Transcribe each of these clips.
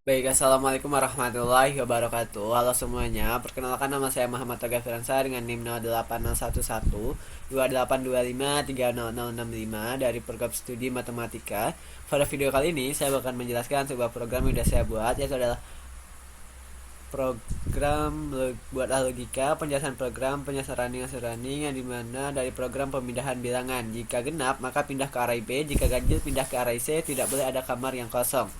Baik, assalamualaikum warahmatullahi wabarakatuh. Halo semuanya, perkenalkan nama saya Muhammad Toga Firansa dengan NIM 0801112825300065 dari program studi matematika. Pada video kali ini saya akan menjelaskan sebuah program yang sudah saya buat, yaitu adalah program buatlah logika, penjelasan program penyesaran running yang dimana dari program pemindahan bilangan. Jika genap maka pindah ke array B, jika ganjil pindah ke array C, tidak boleh ada kamar yang kosong.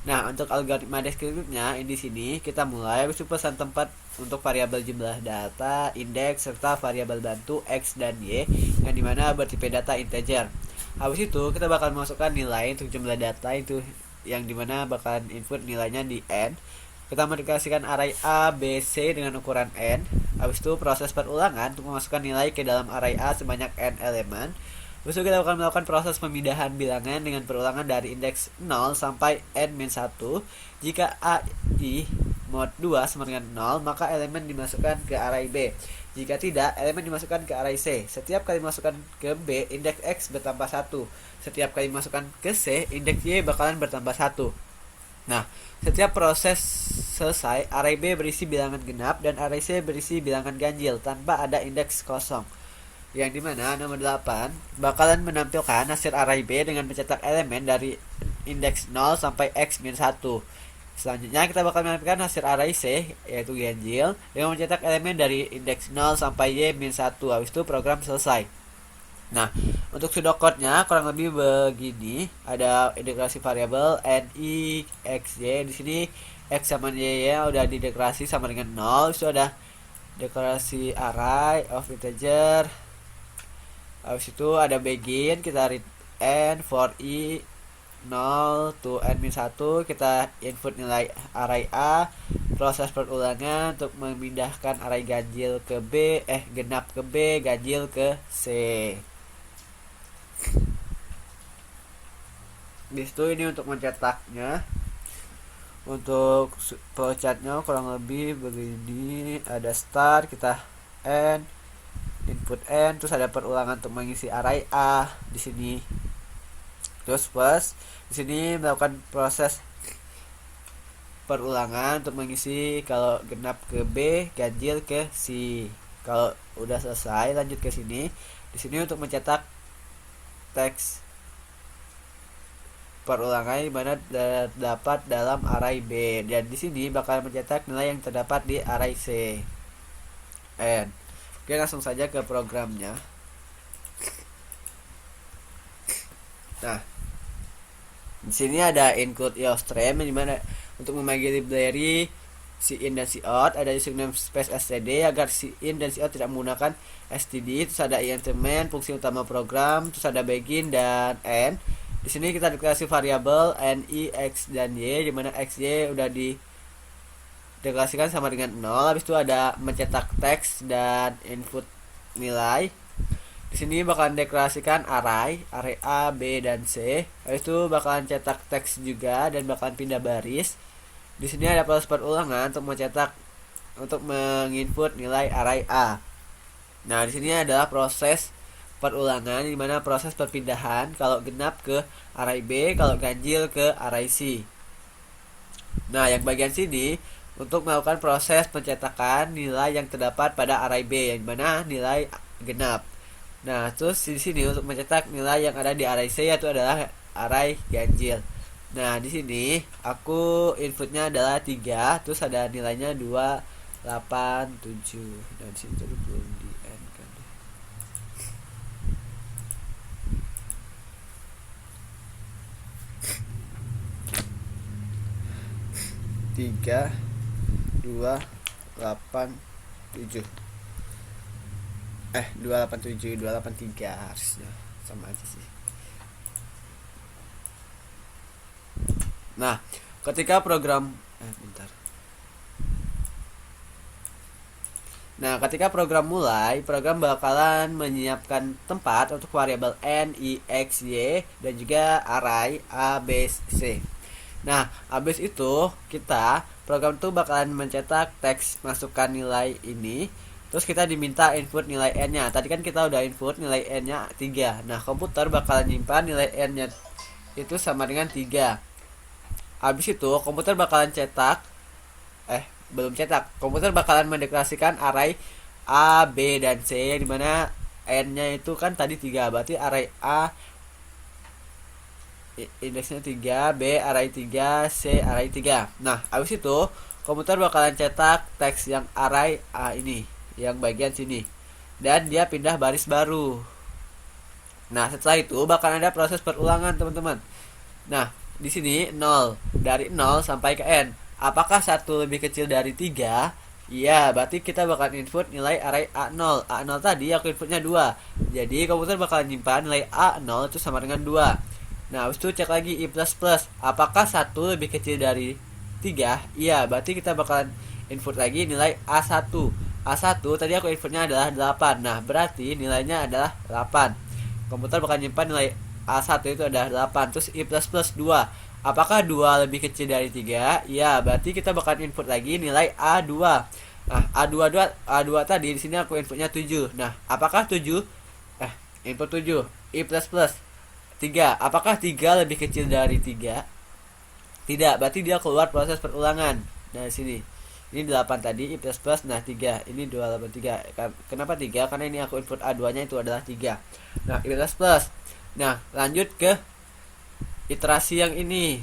Nah, untuk algoritma deskriptifnya di sini kita mulai habis pesan tempat untuk variabel jumlah data, indeks serta variabel bantu x dan y yang dimana bertipe data integer. Habis itu kita bakal masukkan nilai untuk jumlah data itu yang dimana bakalan input nilainya di n. Kita mendeklarasikan array A, B, C dengan ukuran n. Habis itu proses perulangan untuk memasukkan nilai ke dalam array A sebanyak n elemen. Habis itu kita akan melakukan proses pemindahan bilangan dengan perulangan dari indeks 0 sampai n-1. Jika A I mod 2 sama dengan 0, maka elemen dimasukkan ke array B. Jika tidak, elemen dimasukkan ke array C. Setiap kali masukkan ke B, indeks X bertambah 1. Setiap kali masukkan ke C, indeks Y bakalan bertambah 1. Nah, setiap proses selesai, array B berisi bilangan genap dan array C berisi bilangan ganjil tanpa ada indeks kosong. Yang dimana nomor 8 bakalan menampilkan hasil array B dengan mencetak elemen dari indeks 0 sampai x-1. Selanjutnya kita bakal menampilkan hasil array C, yaitu ganjil, dengan mencetak elemen dari indeks 0 sampai y-1. Habis itu program selesai. Nah, untuk pseudocode-nya kurang lebih begini. Ada integrasi variabel ni xy. Di sini x sama y nya udah dideklarasi sama dengan 0. Itu ada deklarasi array of integer. Habis itu ada begin, kita read n for i 0 to n-1, kita input nilai array A, proses perulangan untuk memindahkan array ganjil ke B, genap ke B, ganjil ke C. Di situ ini untuk mencetaknya. Untuk flowchartnya kurang lebih begini. Ada start, kita n, input n, terus ada perulangan untuk mengisi array A di sini. Terus plus di sini melakukan proses perulangan untuk mengisi kalau genap ke B, ganjil ke C. Kalau udah selesai lanjut ke sini. Di sini untuk mencetak teks perulangan di mana terdapat dalam array B, dan di sini bakal mencetak nilai yang terdapat di array C. N. Oke, langsung saja ke programnya. Nah, di sini ada include iostream di mana untuk memanggil library cin dan cout, ada using namespace std agar cin dan cout tidak menggunakan std. Terus ada increment fungsi utama program, terus ada begin dan end. Di sini kita deklarasi variabel ni x dan y, di mana x y udah dideklarasikan sama dengan 0. Habis itu ada mencetak teks dan input nilai. Di sini bakalan deklarasikan array A, B dan C. Habis itu bakalan cetak teks juga dan bakalan pindah baris. Di sini ada proses perulangan untuk menginput nilai array A. Nah, di sini adalah proses perulangan di mana proses perpindahan kalau genap ke array B, kalau ganjil ke array C. Nah, yang bagian sini untuk melakukan proses pencetakan nilai yang terdapat pada array B yang mana nilai genap. Nah, terus di sini untuk mencetak nilai yang ada di array C yaitu adalah array ganjil. Nah, di sini aku inputnya adalah 3, terus ada nilainya 2, 8, 7. Nah, di sini belum di end kan. 3, 2, 8, 7. 287, 283 harusnya sama aja sih. Nah, ketika program bentar. Nah, ketika program mulai, program bakalan menyiapkan tempat untuk variabel n, i, x, y dan juga array a, b, c. Nah, habis itu program itu bakalan mencetak teks masukkan nilai ini. Terus kita diminta input nilai n-nya. Tadi kan kita udah input nilai n-nya 3. Nah, komputer bakalan nyimpan nilai n-nya itu sama dengan 3. Habis itu komputer bakalan cetak belum cetak. Komputer bakalan mendeklarasikan array A, B, dan C yang dimana N-nya itu kan tadi 3, berarti array A indeksnya 3, B array 3, C array 3. Nah, habis itu komputer bakalan cetak teks yang array A ini, yang bagian sini. Dan dia pindah baris baru. Nah, setelah itu bakal ada proses perulangan, teman-teman. Nah, di sini 0, dari 0 sampai ke N. Apakah 1 lebih kecil dari 3? Iya, berarti kita bakal input nilai array A0. A0 tadi aku inputnya 2. Jadi komputer bakal nyimpan nilai A0 itu sama dengan 2. Nah, habis itu cek lagi i++. Apakah 1 lebih kecil dari 3? Iya, berarti kita bakalan input lagi nilai A1. A1 tadi aku inputnya adalah 8. Nah, berarti nilainya adalah 8. Komputer bakal nyimpan nilai A1 itu adalah 8. Terus i++ 2. Apakah 2 lebih kecil dari 3? Ya, berarti kita bakal input lagi nilai A2. Nah, A2 tadi di sini aku inputnya 7. Nah, apakah 7? Input 7. I++ 3. Apakah 3 lebih kecil dari 3? Tidak, berarti dia keluar proses perulangan. Nah, di sini. Ini 8 tadi, I++, nah 3. Ini 283. Kenapa 3? Karena ini aku input A2-nya itu adalah 3. Nah, I++. Nah, lanjut ke iterasi yang ini,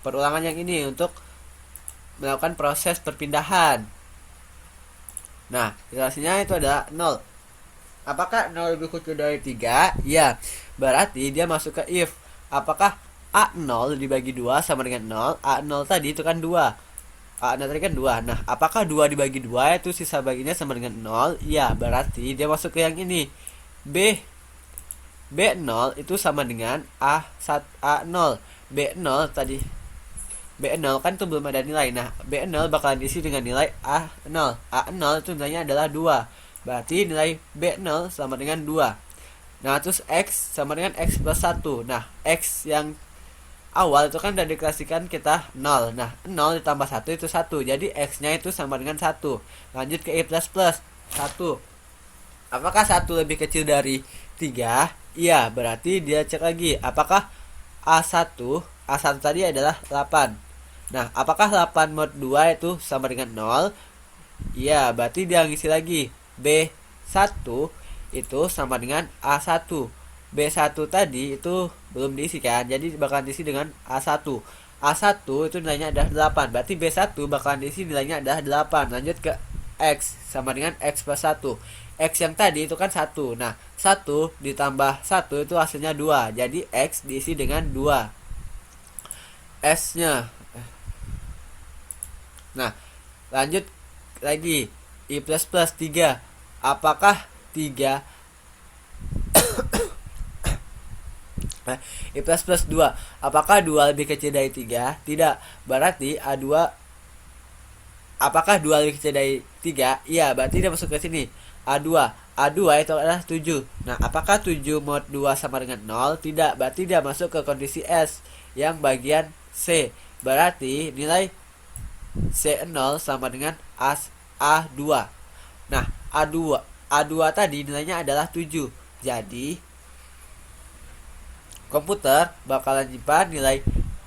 perulangan yang ini untuk melakukan proses perpindahan. Nah, iterasinya itu adalah 0. Apakah 0 lebih kecil dari 3? Ya, berarti dia masuk ke if. Apakah A0 dibagi 2 sama dengan 0? A0 tadi itu kan 2. A0 tadi kan 2. Nah, apakah 2 dibagi 2 itu sisa baginya sama dengan 0? Ya, berarti dia masuk ke yang ini. B0 itu sama dengan A0. B0 tadi, B0 kan itu belum ada nilai. Nah, B0 bakalan diisi dengan nilai A0. A0 itu nilainya adalah 2. Berarti nilai B0 sama dengan 2. Nah, terus X sama dengan X plus 1. Nah, X yang awal itu kan udah dikasihkan kita 0. Nah, 0 ditambah 1 itu 1. Jadi X-nya itu sama dengan 1. Lanjut ke I++. 1. Apakah 1 lebih kecil dari 3? Iya, berarti dia cek lagi. Apakah A1 tadi adalah 8. Nah, apakah 8 mod 2 itu sama dengan 0? Iya, berarti dia ngisi lagi. B1 itu sama dengan A1. B1 tadi itu belum diisi kan, jadi bakalan diisi dengan A1. A1 itu nilainya adalah 8. Berarti B1 bakalan diisi nilainya adalah 8. Lanjut ke X sama dengan X plus 1. X yang tadi itu kan 1. Nah, 1 ditambah 1 itu hasilnya 2. Jadi X diisi dengan 2. S-nya. Nah, lanjut lagi. I++ 3. Apakah 3 I++ 2. Apakah 2 lebih kecil dari 3? Tidak. Berarti A2. Apakah 2 lebih kecil dari 3? Iya, berarti dia masuk ke sini. A2 itu adalah 7. Nah, apakah 7 mod 2 sama dengan 0? Tidak, berarti dia masuk ke kondisi S yang bagian C. Berarti nilai C0 sama dengan A2. Nah, A2 tadi nilainya adalah 7. Jadi komputer bakalan nyimpan nilai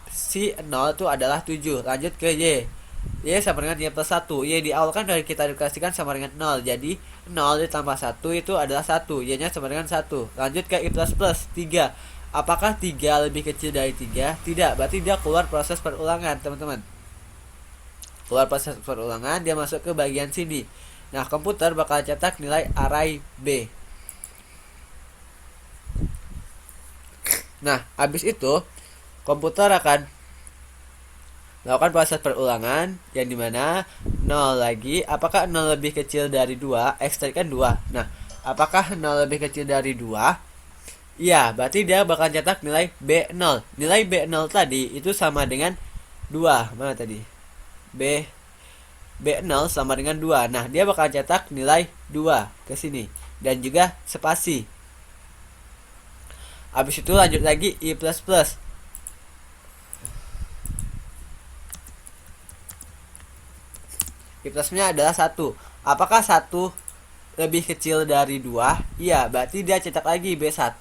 C0 itu adalah 7. Lanjut ke Y. Y sama dengan Y plus 1. Y di awal kan dari kita dikasihkan sama dengan 0. Jadi 0 ditambah 1 itu adalah 1. Y nya sama dengan 1. Lanjut ke I++ 3. Apakah 3 lebih kecil dari 3? Tidak. Berarti dia keluar proses perulangan, teman-teman. Keluar proses perulangan, dia masuk ke bagian sini. Nah, komputer bakal cetak nilai array B. Nah, habis itu komputer akan melakukan proses perulangan yang dimana 0 lagi. Apakah 0 lebih kecil dari 2? X tadi kan 2. Nah, apakah 0 lebih kecil dari 2? Iya, berarti dia bakal cetak nilai B0. Nilai B0 tadi itu sama dengan 2. Mana tadi? B0 sama dengan 2. Nah, dia bakal cetak nilai 2 ke sini. Dan juga spasi. Habis itu lanjut lagi I++. I++-nya adalah 1. Apakah 1 lebih kecil dari 2? Iya, berarti dia cetak lagi B1.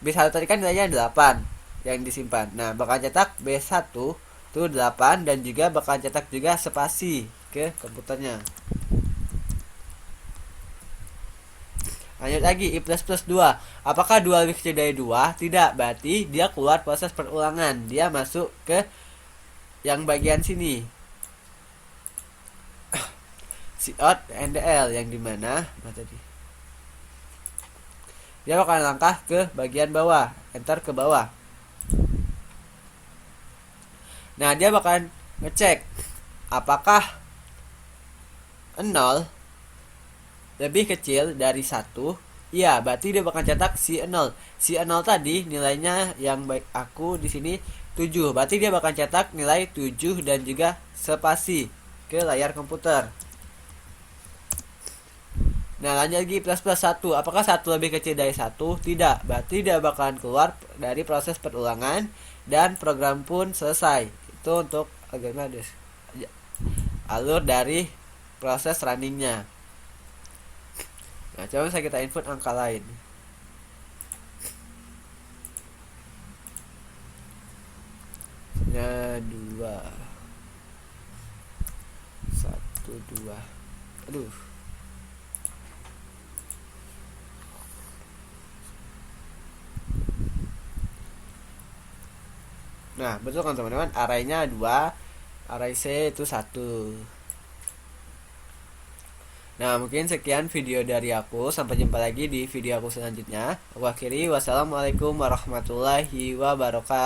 B1 tadi kan nilainya 8 yang disimpan. Nah, bakal cetak B1 itu itu 8 dan juga bakal cetak juga spasi ke komputernya. Lanjut lagi, I++ 2. Apakah 2 lebih kecil dari 2? Tidak, berarti dia keluar proses perulangan. Dia masuk ke yang bagian sini, Cout NDL, yang dimana tadi dia bakal langkah ke bagian bawah, enter ke bawah. Nah, dia bakal ngecek apakah 0 lebih kecil dari 1. Iya, berarti dia bakal cetak si 0. Si 0 tadi nilainya yang baik aku di sini 7. Berarti dia bakal cetak nilai 7 dan juga spasi ke layar komputer. Nah, lanjut lagi ++1. Apakah 1 lebih kecil dari 1? Tidak. Berarti dia bakalan keluar dari proses perulangan dan program pun selesai. Itu untuk alur dari proses runningnya. Nah, coba kita input angka lain. Ya, 2 1 2. Aduh. Nah, betul kan teman-teman? Arraynya 2, array C itu 1. Nah, mungkin sekian video dari aku. Sampai jumpa lagi di video aku selanjutnya. Aku akhiri. Wassalamualaikum warahmatullahi wabarakatuh.